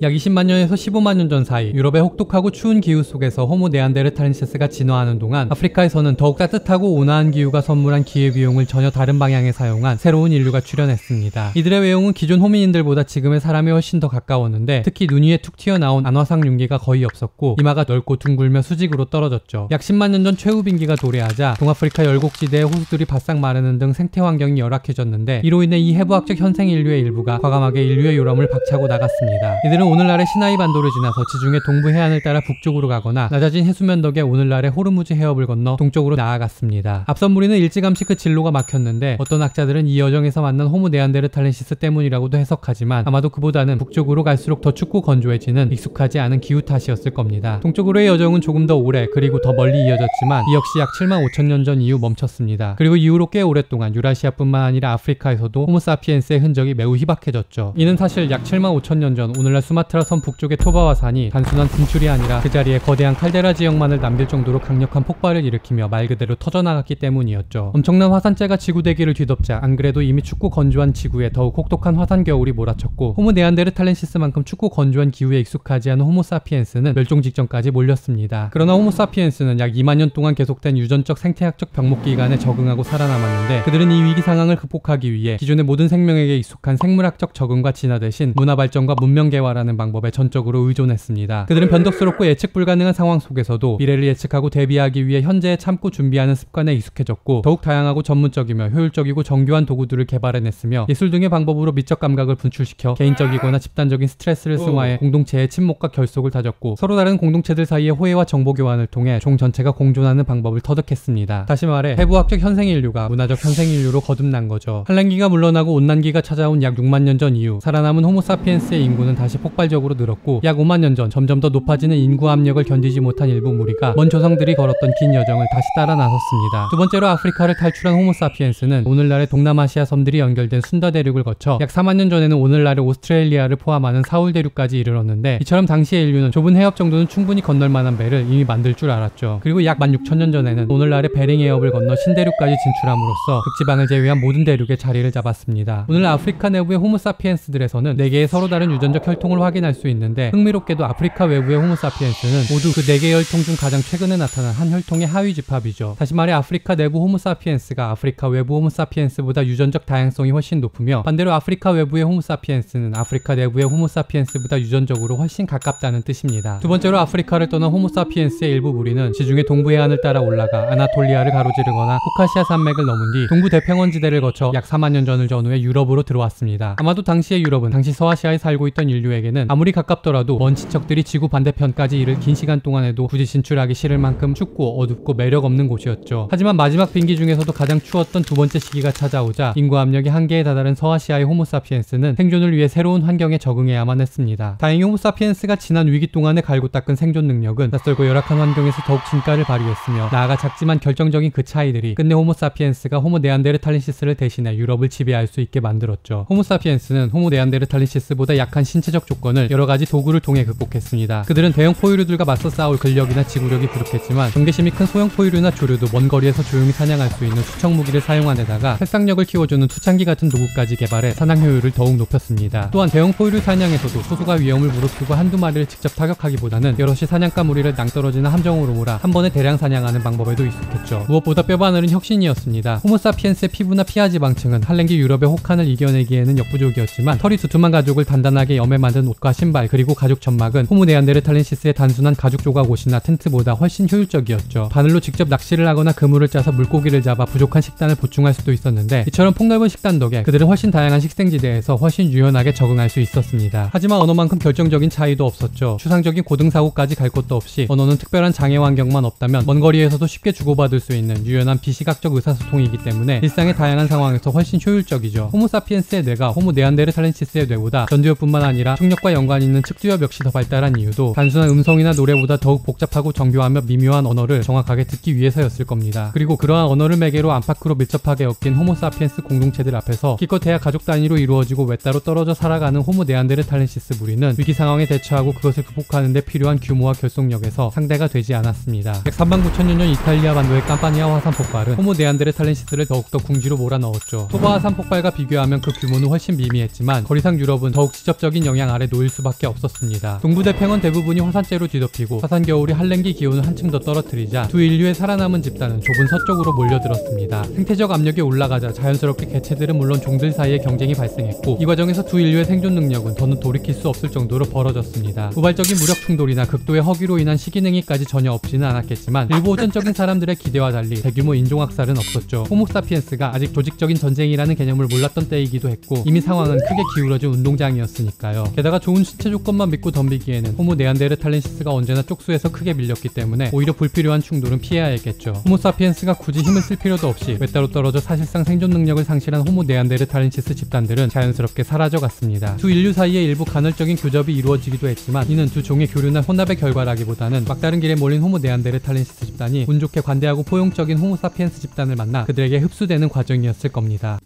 약 20만 년에서 15만 년 전 사이 유럽의 혹독하고 추운 기후 속에서 호모 네안데르탈렌시스가 진화하는 동안 아프리카에서는 더욱 따뜻하고 온화한 기후가 선물한 기회비용을 전혀 다른 방향에 사용한 새로운 인류가 출현했습니다. 이들의 외형은 기존 호미닌들보다 지금의 사람이 훨씬 더 가까웠는데 특히 눈 위에 툭 튀어나온 안화상 윤기가 거의 없었고 이마가 넓고 둥글며 수직으로 떨어졌죠. 약 10만 년 전 최후빙기가 도래하자 동아프리카 열곡지대의 호수들이 바싹 마르는 등 생태 환경이 열악해졌는데 이로 인해 이 해부학적 현생 인류의 일부가 과감하게 인류의 요람을 박차고 나갔습니다. 이들은 오늘날의 시나이 반도를 지나서 지중해 동부 해안을 따라 북쪽으로 가거나 낮아진 해수면 덕에 오늘날의 호르무즈 해협을 건너 동쪽으로 나아갔습니다. 앞선 무리는 일찌감치 그 진로가 막혔는데 어떤 학자들은 이 여정에서 만난 호모 네안데르탈렌시스 때문이라고도 해석하지만 아마도 그보다는 북쪽으로 갈수록 더 춥고 건조해지는 익숙하지 않은 기후 탓이었을 겁니다. 동쪽으로의 여정은 조금 더 오래 그리고 더 멀리 이어졌지만 이 역시 약 7만 5천 년 전 이후 멈췄습니다. 그리고 이후로 꽤 오랫동안 유라시아뿐만 아니라 아프리카에서도 호모사피엔스의 흔적이 매우 희박해졌죠. 이는 사실 약 7만 5천 년 전 오늘날 수마트라 섬 북쪽의 토바와 산이 단순한 분출이 아니라 그 자리에 거대한 칼데라 지역만을 남길 정도로 강력한 폭발을 일으키며 말 그대로 터져나갔기 때문이었죠. 엄청난 화산재가 지구 대기를 뒤덮자 안 그래도 이미 춥고 건조한 지구에 더욱 혹독한 화산 겨울이 몰아쳤고 호모 네안데르탈렌시스만큼 춥고 건조한 기후에 익숙하지 않은 호모사피엔스는 멸종 직전까지 몰렸습니다. 그러나 호모사피엔스는 약 2만 년 동안 계속된 유전적 생태학적 병목 기간에 적응하고 살아남았는데 그들은 이 위기 상황을 극복하기 위해 기존의 모든 생명에게 익숙한 생물학적 적응과 진화 대신 문화 발전과 문명 개화라는 방법에 전적으로 의존했습니다. 그들은 변덕스럽고 예측 불가능한 상황 속에서도 미래를 예측하고 대비하기 위해 현재에 참고 준비하는 습관에 익숙해졌고 더욱 다양하고 전문적이며 효율적이고 정교한 도구들을 개발해냈으며 예술 등의 방법으로 미적 감각을 분출시켜 개인적이거나 집단적인 스트레스를 승화해 공동체의 친목과 결속을 다졌고 서로 다른 공동체들 사이의 호혜와 정보 교환을 통해 종 전체가 공존하는 방법을 터득했습니다. 다시 말해 해부학적 현생 인류가 문화적 현생 인류로 거듭난 거죠. 한랭기가 물러나고 온난기가 찾아온 약 6만 년 전 이후 살아남은 호모사피엔스의 인구는 다시 폭발적으로 늘었고 약 5만 년 전 점점 더 높아지는 인구 압력을 견디지 못한 일부 무리가 먼 조상들이 걸었던 긴 여정을 다시 따라 나섰습니다. 두 번째로 아프리카를 탈출한 호모사피엔스는 오늘날의 동남아시아 섬들이 연결된 순다 대륙을 거쳐 약 4만 년 전에는 오늘날의 오스트레일리아를 포함하는 사울 대륙까지 이르렀는데 이처럼 당시의 인류는 좁은 해협 정도는 충분히 건널 만한 배를 이미 만들 줄 알았죠. 그리고 약 16,000년 전에는 오늘날의 베링 해협을 건너 신대륙까지 진출함으로써 극지방을 제외한 모든 대륙에 자리를 잡았습니다. 오늘날 아프리카 내부의 호모사피엔스들에서는 4개의 서로 다른 유전적 혈통을 확인할 수 있는데 흥미롭게도 아프리카 외부의 호모사피엔스는 모두 그 4개의 혈통 중 가장 최근에 나타난 한 혈통의 하위 집합이죠. 다시 말해 아프리카 내부 호모사피엔스가 아프리카 외부 호모사피엔스보다 유전적 다양성이 훨씬 높으며 반대로 아프리카 외부의 호모사피엔스는 아프리카 내부의 호모사피엔스보다 유전적으로 훨씬 가깝다는 뜻입니다. 두 번째로 아프리카를 떠난 호모사피엔스의 일부 무리는 지중해 동부 해안을 따라 올라가 아나톨리아를 가로지르거나 코카시아 산맥을 넘은 뒤 동부 대평원지대를 거쳐 약 4만 년 전을 전후에 유럽으로 들어왔습니다. 아마도 당시의 유럽은 당시 서아시아에 살고 있던 인류에게는 아무리 가깝더라도 먼 친척들이 지구 반대편까지 이를 긴 시간 동안에도 굳이 진출하기 싫을 만큼 춥고 어둡고 매력 없는 곳이었죠. 하지만 마지막 빙기 중에서도 가장 추웠던 두 번째 시기가 찾아오자 인구 압력이 한계에 다다른 서아시아의 호모사피엔스는 생존을 위해 새로운 환경에 적응해야만 했습니다. 다행히 호모사피엔스가 지난 위기 동안에 갈고 닦은 생존 능력은 낯설고 열악한 환경에서 더욱 진가를 발휘했으며 나아가 작지만 결정적인 그 차이들이 끝내 호모사피엔스가 호모 네안데르탈렌시스를 대신해 유럽을 지배할 수 있게 만들었죠. 호모사피엔스는 호모 네안데르탈렌시스보다 약한 신체적 조건을 여러가지 도구를 통해 극복했습니다. 그들은 대형 포유류들과 맞서 싸울 근력이나 지구력이 부족했지만 경계심이 큰 소형 포유류나 조류도 먼 거리에서 조용히 사냥할 수 있는 수청 무기를 사용한 데다가 살상력을 키워주는 투창기 같은 도구까지 개발해 사냥 효율을 더욱 높였습니다. 또한 대형 포유류 사냥에서도 소수가 위험을 무릅쓰고 한두 마리를 직접 타격하기보다는 여럿이 사냥감 무리를 낭떠러지나 함정으로 몰아 한 번에 대량 사냥하는 방법에도 익숙했죠. 무엇보다 뼈바늘은 혁신이었습니다. 호모사피엔스의 피부나 피하지방층은 한랭기 유럽의 혹한을 이겨내기에는 역부족이었지만 털이 두툼한 가죽을 단단하게 염해 만든 옷과 신발 그리고 가죽 점막은 호모 네안데르탈렌시스의 단순한 가죽 조각 옷이나 텐트보다 훨씬 효율적이었죠. 바늘로 직접 낚시를 하거나 그물을 짜서 물고기를 잡아 부족한 식단을 보충할 수도 있었는데 이처럼 폭넓은 식단 덕에 그들은 훨씬 다양한 식생지대에서 훨씬 유연하게 적응할 수 있었습니다. 하지만 언어만큼 결정적인 차이도 없었죠. 추상적인 고등사고까지 갈 것도 없이 언어는 특별한 장애 환경만 없다면 먼 거리에서도 쉽게 주고받을 수 있는 유연한 비시각적 의사소통이기 때문에 일상의 다양한 상황에서 훨씬 효율적이죠. 호모사피엔스의 뇌가 호모 네안데르탈렌시스의 뇌보다 전두엽뿐만 아니라 청력과 연관 있는 측두엽 역시 더 발달한 이유도 단순한 음성이나 노래보다 더욱 복잡하고 정교하며 미묘한 언어를 정확하게 듣기 위해서였을 겁니다. 그리고 그러한 언어를 매개로 안팎으로 밀접하게 엮인 호모사피엔스 공동체들 앞에서 기껏해야 가족 단위로 이루어지고 외따로 떨어져 살아가는 호모 네안데르탈렌시스 무리는 위기 상황에 대처하고 그것을 극복하는 데 필요한 규모와 결속력에서 상대가 되지 않았습니다. 약 39,000년 전 이탈리아 반도의 깜파니아 화산 폭발은 호모 네안데르탈렌시스를 더욱더 궁지로 몰아넣었죠. 토바 화산 폭발과 비교하면 그 규모는 훨씬 미미했지만 거리상 유럽은 더욱 직접적인 영향 아래 아래 놓일 수밖에 없었습니다. 동부대평원 대부분이 화산재로 뒤덮이고 화산 겨울이 한랭기 기온을 한층 더 떨어뜨리자 두 인류의 살아남은 집단은 좁은 서쪽으로 몰려들었습니다. 생태적 압력이 올라가자 자연스럽게 개체들은 물론 종들 사이에 경쟁이 발생했고 이 과정에서 두 인류의 생존 능력은 더는 돌이킬 수 없을 정도로 벌어졌습니다. 우발적인 무력 충돌이나 극도의 허기로 인한 식인행위까지 전혀 없지는 않았겠지만 일부 호전적인 사람들의 기대와 달리 대규모 인종학살은 없었죠. 호모사피엔스가 아직 조직적인 전쟁이라는 개념을 몰랐던 때이기도 했고 이미 상황은 크게 기울어진 운동장이었으니까요. 게다가 좋은 신체 조건만 믿고 덤비기에는 호모 네안데르탈렌시스가 언제나 쪽수에서 크게 밀렸기 때문에 오히려 불필요한 충돌은 피해야 했겠죠. 호모사피엔스가 굳이 힘을 쓸 필요도 없이 외따로 떨어져 사실상 생존 능력을 상실한 호모 네안데르탈렌시스 집단들은 자연스럽게 사라져갔습니다. 두 인류 사이에 일부 간헐적인 교접이 이루어지기도 했지만 이는 두 종의 교류나 혼합의 결과라기보다는 막다른 길에 몰린 호모 네안데르탈렌시스 집단이 운 좋게 관대하고 포용적인 호모사피엔스 집단을 만나 그들에게 흡수되는 과정이었을 겁니다.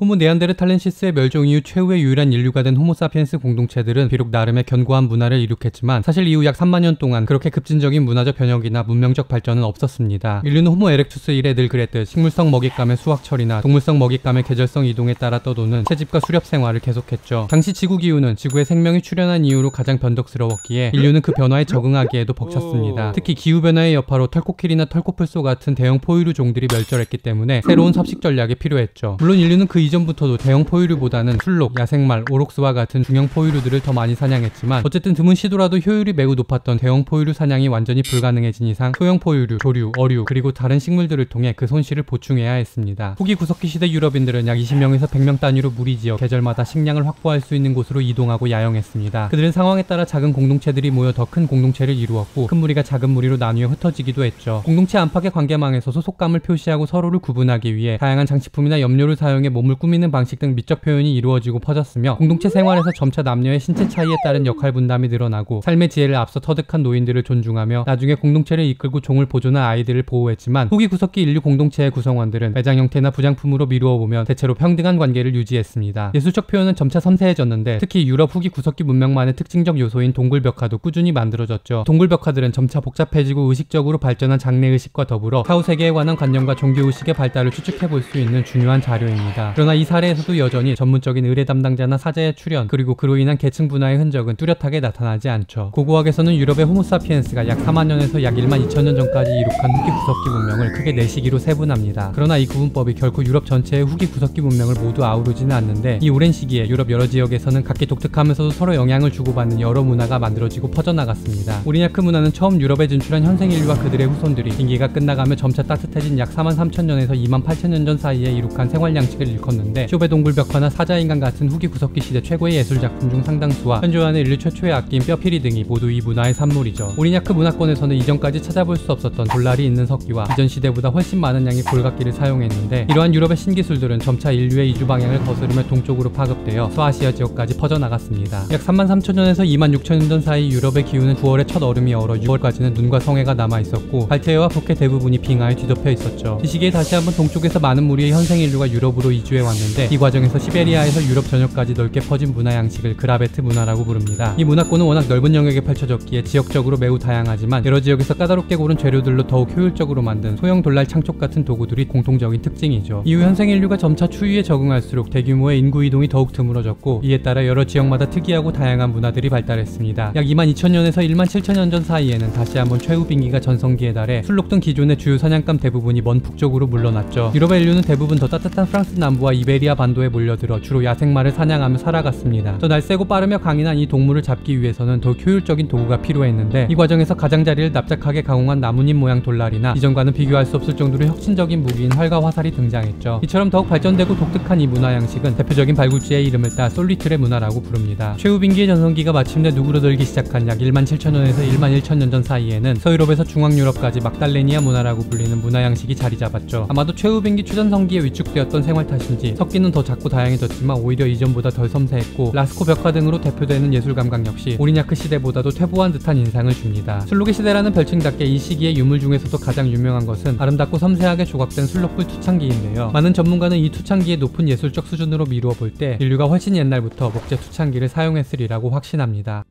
호모 네안데르탈렌시스의 멸종 이후 최후의 유일한 인류가 된 호모사피엔스 공동체들은 비록 나름의 견고한 문화를 이룩했지만 사실 이후 약 3만 년 동안 그렇게 급진적인 문화적 변혁이나 문명적 발전은 없었습니다. 인류는 호모 에렉투스 이래 늘 그랬듯 식물성 먹잇감의 수확철이나 동물성 먹잇감의 계절성 이동에 따라 떠도는 채집과 수렵 생활을 계속했죠. 당시 지구 기후는 지구에 생명이 출현한 이후로 가장 변덕스러웠기에 인류는 그 변화에 적응하기에도 벅찼습니다. 특히 기후변화의 여파로 털코킬이나 털코풀소 같은 대형 포유류 종들이 멸절했기 때문에 새로운 섭식 전략이 필요했죠. 물론 인류는 그 이전부터도 대형 포유류보다는 술록, 야생말, 오록스와 같은 중형 포유류들을 더 많이 사냥했지만 어쨌든 드문 시도라도 효율이 매우 높았던 대형 포유류 사냥이 완전히 불가능해진 이상 소형 포유류, 조류, 어류 그리고 다른 식물들을 통해 그 손실을 보충해야 했습니다. 후기 구석기 시대 유럽인들은 약 20명에서 100명 단위로 무리지어 계절마다 식량을 확보할 수 있는 곳으로 이동하고 야영했습니다. 그들은 상황에 따라 작은 공동체들이 모여 더 큰 공동체를 이루었고 큰 무리가 작은 무리로 나뉘어 흩어지기도 했죠. 공동체 안팎의 관계망에서 소속감을 표시하고 서로를 구분하기 위해 다양한 장식품이나 염료를 사용해 몸을 꾸미는 방식 등 미적 표현이 이루어지고 퍼졌으며 공동체 생활에서 점차 남녀의 신체 차이에 따른 역할 분담이 늘어나고 삶의 지혜를 앞서 터득한 노인들을 존중하며 나중에 공동체를 이끌고 종을 보존한 아이들을 보호했지만 후기 구석기 인류 공동체의 구성원들은 매장 형태나 부장품으로 미루어 보면 대체로 평등한 관계를 유지했습니다. 예술적 표현은 점차 섬세해졌는데 특히 유럽 후기 구석기 문명만의 특징적 요소인 동굴벽화도 꾸준히 만들어졌죠. 동굴벽화들은 점차 복잡해지고 의식적으로 발전한 장래의식과 더불어 사후 세계에 관한 관념과 종교의식의 발달을 추측해볼 수 있는 중요한 자료입니다. 그러나 이 사례에서도 여전히 전문적인 의뢰 담당자나 사제의 출현 그리고 그로 인한 계층 분화의 흔적은 뚜렷하게 나타나지 않죠. 고고학에서는 유럽의 호모사피엔스가 약 4만 년에서 약 1만 2천 년 전까지 이룩한 후기 구석기 문명을 크게 4시기로 세분합니다. 그러나 이 구분법이 결코 유럽 전체의 후기 구석기 문명을 모두 아우르지는 않는데 이 오랜 시기에 유럽 여러 지역에서는 각기 독특하면서도 서로 영향을 주고받는 여러 문화가 만들어지고 퍼져나갔습니다. 오리냐크 문화는 처음 유럽에 진출한 현생인류와 그들의 후손들이 빙기가 끝나가며 점차 따뜻해진 약 4만 3천 년에서 2만 8천 년 전 사이에 이룩한 생활 양식을 일컫는데 쇼베 동굴벽화나 사자인간 같은 후기 구석기 시대 최고의 예술작품 중 상당수와 현존하는 인류 최초의 악기인 뼈피리 등이 모두 이 문화의 산물이죠. 오리냐크 문화권에서는 이전까지 찾아볼 수 없었던 돌날이 있는 석기와 이전 시대보다 훨씬 많은 양의 골각기를 사용했는데 이러한 유럽의 신기술들은 점차 인류의 이주 방향을 거스르며 동쪽으로 파급되어 서아시아 지역까지 퍼져나갔습니다. 약 3만 3천 년에서 2만 6천 년 전 사이 유럽의 기후는 9월에 첫 얼음이 얼어 6월까지는 눈과 성해가 남아있었고 발트해와 북해 대부분이 빙하에 뒤덮여 있었죠. 이 시기에 다시 한번 동쪽에서 많은 무리의 현생인류가 유럽으로 이주해 왔는데 이 과정에서 시베리아에서 유럽 전역까지 넓게 퍼진 문화 양식을 그라베트 문화라고 부릅니다. 이 문화권은 워낙 넓은 영역에 펼쳐졌기에 지역적으로 매우 다양하지만 여러 지역에서 까다롭게 고른 재료들로 더욱 효율적으로 만든 소형 돌날 창촉 같은 도구들이 공통적인 특징이죠. 이후 현생인류가 점차 추위에 적응할수록 대규모의 인구 이동이 더욱 드물어졌고 이에 따라 여러 지역마다 특이하고 다양한 문화들이 발달했습니다. 약 2만 2천 년에서 1만 7천 년 전 사이에는 다시 한번 최후 빙기가 전성기에 달해 술록 등 기존의 주요 사냥감 대부분이 먼 북쪽으로 물러났죠. 유럽의 인류는 대부분 더 따뜻한 프랑스 남부와 이베리아 반도에 몰려들어 주로 야생마를 사냥하며 살아갔습니다. 더 날쌔고 빠르며 강인한 이 동물을 잡기 위해서는 더 효율적인 도구가 필요했는데 이 과정에서 가장자리를 납작하게 가공한 나뭇잎 모양 돌날이나 이전과는 비교할 수 없을 정도로 혁신적인 무기인 활과 화살이 등장했죠. 이처럼 더욱 발전되고 독특한 이 문화 양식은 대표적인 발굴지의 이름을 따 솔리틀의 문화라고 부릅니다. 최후 빙기의 전성기가 마침내 누그러들기 시작한 약 1만 7천 년에서 1만 1천 년 전 사이에는 서유럽에서 중앙유럽까지 막달레니아 문화라고 불리는 문화 양식이 자리 잡았죠. 아마도 최후 빙기 추전성기에 위축되었던 생활 탓인지 석기는 더 작고 다양해졌지만 오히려 이전보다 덜 섬세했고 라스코 벽화 등으로 대표되는 예술 감각 역시 오리냐크 시대보다도 퇴보한 듯한 인상을 줍니다. 술록의 시대라는 별칭답게 이 시기의 유물 중에서도 가장 유명한 것은 아름답고 섬세하게 조각된 술록불 투창기인데요. 많은 전문가는 이 투창기의 높은 예술적 수준으로 미루어 볼 때 인류가 훨씬 옛날부터 목재 투창기를 사용했으리라고 확신합니다.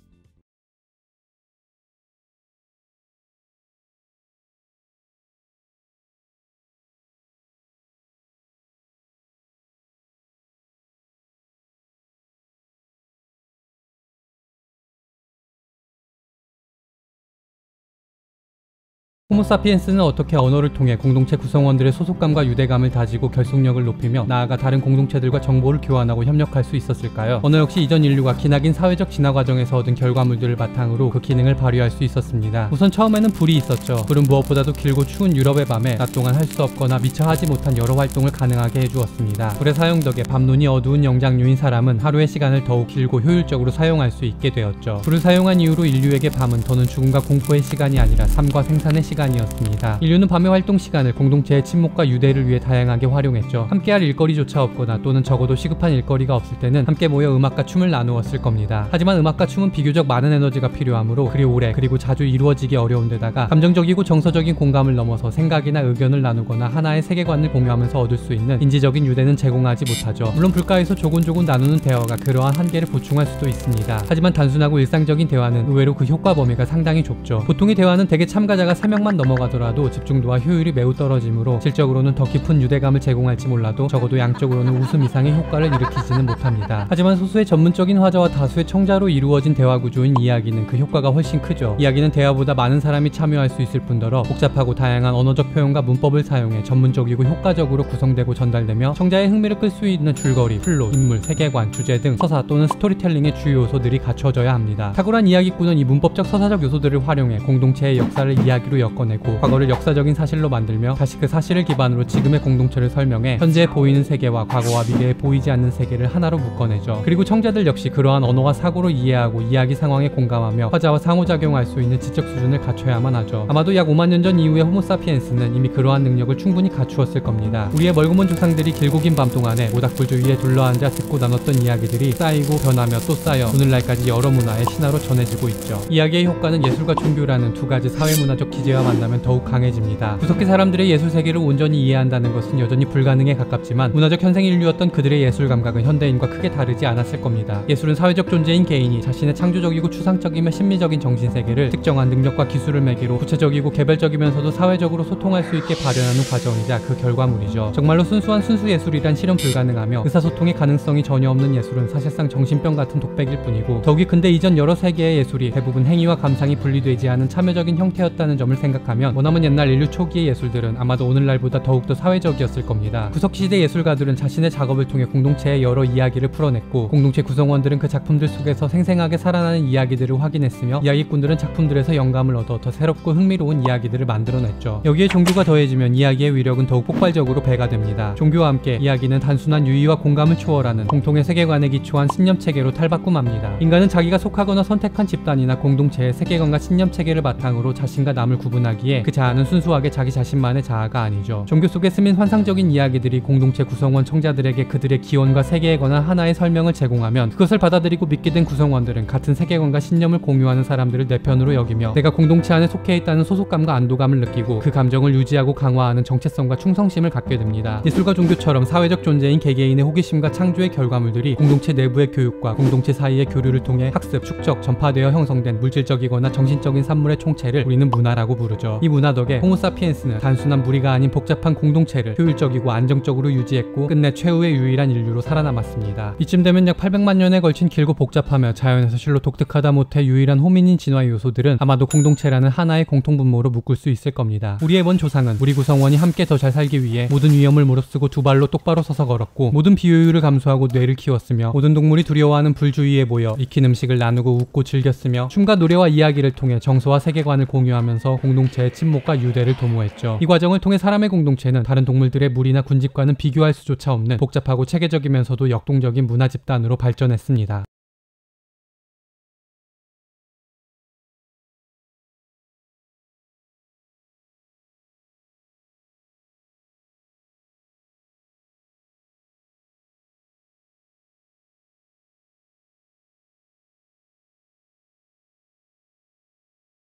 호모사피엔스는 어떻게 언어를 통해 공동체 구성원들의 소속감과 유대감을 다지고 결속력을 높이며 나아가 다른 공동체들과 정보를 교환하고 협력할 수 있었을까요? 언어 역시 이전 인류가 기나긴 사회적 진화 과정에서 얻은 결과물들을 바탕으로 그 기능을 발휘할 수 있었습니다. 우선 처음에는 불이 있었죠. 불은 무엇보다도 길고 추운 유럽의 밤에 낮 동안 할 수 없거나 미처 하지 못한 여러 활동을 가능하게 해주었습니다. 불의 사용 덕에 밤눈이 어두운 영장류인 사람은 하루의 시간을 더욱 길고 효율적으로 사용할 수 있게 되었죠. 불을 사용한 이후로 인류에게 밤은 더는 죽음과 공포의 시간이 아니라 삶과 생산의 시간이었습니다. 인류는 밤의 활동 시간을 공동체의 침묵과 유대를 위해 다양하게 활용했죠. 함께할 일거리조차 없거나 또는 적어도 시급한 일거리가 없을 때는 함께 모여 음악과 춤을 나누었을 겁니다. 하지만 음악과 춤은 비교적 많은 에너지가 필요하므로 그리 오래 그리고 자주 이루어지기 어려운 데다가 감정적이고 정서적인 공감을 넘어서 생각이나 의견을 나누거나 하나의 세계관을 공유하면서 얻을 수 있는 인지적인 유대는 제공하지 못하죠. 물론 불가에서 조곤조곤 나누는 대화가 그러한 한계를 보충할 수도 있습니다. 하지만 단순하고 일상적인 대화는 의외로 그 효과 범위가 상당히 좁죠. 보통의 대화는 대개 참가자가 3명만 넘어가더라도 집중도와 효율이 매우 떨어지므로 질적으로는 더 깊은 유대감을 제공할지 몰라도 적어도 양적으로는 웃음 이상의 효과를 일으키지는 못합니다. 하지만 소수의 전문적인 화자와 다수의 청자로 이루어진 대화 구조인 이야기는 그 효과가 훨씬 크죠. 이야기는 대화보다 많은 사람이 참여할 수 있을 뿐더러 복잡하고 다양한 언어적 표현과 문법을 사용해 전문적이고 효과적으로 구성되고 전달되며 청자의 흥미를 끌 수 있는 줄거리, 플롯, 인물, 세계관, 주제 등 서사 또는 스토리텔링의 주요 요소들이 갖춰져야 합니다. 탁월한 이야기꾼은 이 문법적 서사적 요소들을 활용해 공동체의 역사를 이야기로 엮어내고 과거를 역사적인 사실로 만들며 다시 그 사실을 기반으로 지금의 공동체를 설명해 현재에 보이는 세계와 과거와 미래에 보이지 않는 세계를 하나로 묶어내죠. 그리고 청자들 역시 그러한 언어와 사고로 이해하고 이야기 상황에 공감하며 화자와 상호작용할 수 있는 지적 수준을 갖춰야만 하죠. 아마도 약 5만 년 전 이후의 호모사피엔스는 이미 그러한 능력을 충분히 갖추었을 겁니다. 우리의 멀고 먼 조상들이 길고 긴 밤 동안에 모닥불 주위에 둘러앉아 듣고 나눴던 이야기들이 쌓이고 변하며 또 쌓여 오늘날까지 여러 문화의 신화로 전해지고 있죠. 이야기의 효과는 예술과 종교라는 두 가지 사회문화적 기제와 만나면 더욱 강해집니다. 구석기 사람들의 예술 세계를 온전히 이해한다는 것은 여전히 불가능에 가깝지만 문화적 현생 인류였던 그들의 예술 감각은 현대인과 크게 다르지 않았을 겁니다. 예술은 사회적 존재인 개인이 자신의 창조적이고 추상적이며 심미적인 정신세계를 특정한 능력과 기술을 매개로 구체적이고 개별적이면서도 사회적으로 소통할 수 있게 발현하는 과정이자 그 결과물이죠. 정말로 순수한 순수예술이란 실현 불가능하며 의사소통의 가능성이 전혀 없는 예술은 사실상 정신병 같은 독백일 뿐이고 더욱이 근대 이전 여러 세계의 예술이 대부분 행위와 감상이 분리되지 않은 참여적인 형태였다는 점을 생각하면 머나먼 옛날 인류 초기의 예술들은 아마도 오늘날보다 더욱더 사회적이었을 겁니다. 구석시대 예술가들은 자신의 작업을 통해 공동체의 여러 이야기를 풀어냈고 공동체 구성원들은 그 작품들 속에서 생생하게 살아나는 이야기들을 확인했으며 이야기꾼들은 작품들에서 영감을 얻어 더 새롭고 흥미로운 이야기들을 만들어냈죠. 여기에 종교가 더해지면 이야기의 위력은 더욱 폭발적으로 배가 됩니다. 종교와 함께 이야기는 단순한 유의와 공감을 초월하는 공통의 세계관에 기초한 신념체계로 탈바꿈합니다. 인간은 자기가 속하거나 선택한 집단이나 공동체의 세계관과 신념체계를 바탕으로 자신과 남을 구분하기에 그 자아는 순수하게 자기 자신만의 자아가 아니죠. 종교 속에 스민 환상적인 이야기들이 공동체 구성원 청자들에게 그들의 기원과 세계에 관한 하나의 설명을 제공하면 그것을 받아들이고 믿게 된 구성원들은 같은 세계관과 신념을 공유하는 사람들을 내 편으로 여기며 내가 공동체 안에 속해 있다는 소속감과 안도감을 느끼고 그 감정을 유지하고 강화하는 정체성과 충성심을 갖게 됩니다. 예술과 종교처럼 사회적 존재인 개개인의 호기심과 창조의 결과물들이 공동체 내부의 교육과 공동체 사이의 교류를 통해 학습, 축적, 전파되어 형성된 물질적이거나 정신적인 산물의 총체를 우리는 문화라고 부르죠. 이 문화 덕에 호모사피엔스는 단순한 무리가 아닌 복잡한 공동체를 효율적이고 안정적으로 유지했고 끝내 최후의 유일한 인류로 살아남았습니다. 이쯤 되면 약 800만 년에 걸친 길고 복잡하며 자연에서 실로 독특하다 못해 유일한 호미닌 진화의 요소들은 아마도 공동체라는 하나의 공통분모로 묶을 수 있을 겁니다. 우리의 먼 조상은 우리 구성원이 함께 더 잘 살기 위해 모든 위험을 무릅쓰고 두 발로 똑바로 서서 걸었고 모든 비효율을 감수하고 뇌를 키웠으며 모든 동물이 두려워하는 불 주위에 모여 익힌 음식을 나누고 웃고 즐겼으며 춤과 노래와 이야기를 통해 정서와 세계관을 공유하면서 공동체의 침묵과 유대를 도모했죠. 이 과정을 통해 사람의 공동체는 다른 동물들의 무리나 군집과는 비교할 수조차 없는 복잡하고 체계적이면서도 역동적인 문화 집단으로 발전했습니다.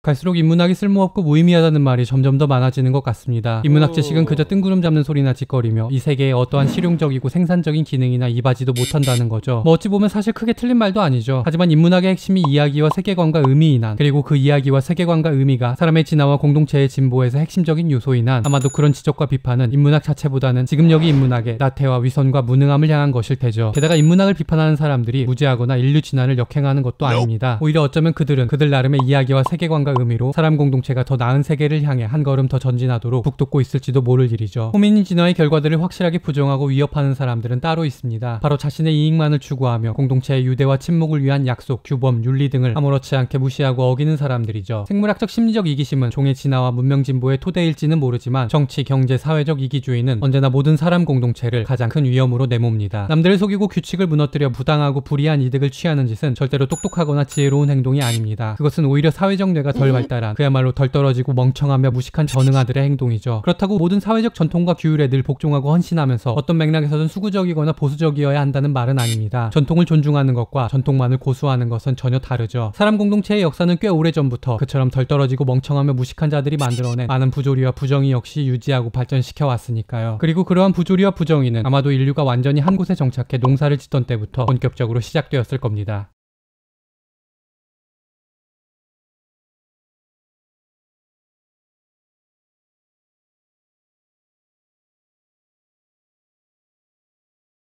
갈수록 인문학이 쓸모없고 무의미하다는 말이 점점 더 많아지는 것 같습니다. 인문학 지식은 그저 뜬구름 잡는 소리나 짓거리며 이 세계에 어떠한 실용적이고 생산적인 기능이나 이바지도 못한다는 거죠. 뭐 어찌 보면 사실 크게 틀린 말도 아니죠. 하지만 인문학의 핵심이 이야기와 세계관과 의미인 한, 그리고 그 이야기와 세계관과 의미가 사람의 진화와 공동체의 진보에서 핵심적인 요소인 한, 아마도 그런 지적과 비판은 인문학 자체보다는 지금 여기 인문학의 나태와 위선과 무능함을 향한 것일 테죠. 게다가 인문학을 비판하는 사람들이 무지하거나 인류 진화를 역행하는 것도 아닙니다. 오히려 어쩌면 그들은 그들 나름의 이야기와 세계관과 뜻과 의미로 사람 공동체가 더 나은 세계를 향해 한 걸음 더 전진하도록 북돋고 있을지도 모를 일이죠. 호미닌 진화의 결과들을 확실하게 부정하고 위협하는 사람들은 따로 있습니다. 바로 자신의 이익만을 추구하며 공동체의 유대와 침묵을 위한 약속, 규범, 윤리 등을 아무렇지 않게 무시하고 어기는 사람들이죠. 생물학적 심리적 이기심은 종의 진화와 문명 진보의 토대일지는 모르지만 정치, 경제, 사회적 이기주의는 언제나 모든 사람 공동체를 가장 큰 위험으로 내몹니다. 남들을 속이고 규칙을 무너뜨려 부당하고 불이한 이득을 취하는 짓은 절대로 똑똑하거나 지혜로운 행동이 아닙니다. 그것은 오히려 사회적 뇌가 덜 발달한, 그야말로 덜 떨어지고 멍청하며 무식한 전응아들의 행동이죠. 그렇다고 모든 사회적 전통과 규율에 늘 복종하고 헌신하면서 어떤 맥락에서든 수구적이거나 보수적이어야 한다는 말은 아닙니다. 전통을 존중하는 것과 전통만을 고수하는 것은 전혀 다르죠. 사람 공동체의 역사는 꽤 오래전부터 그처럼 덜 떨어지고 멍청하며 무식한 자들이 만들어낸 많은 부조리와 부정의 역시 유지하고 발전시켜 왔으니까요. 그리고 그러한 부조리와 부정의는 아마도 인류가 완전히 한 곳에 정착해 농사를 짓던 때부터 본격적으로 시작되었을 겁니다.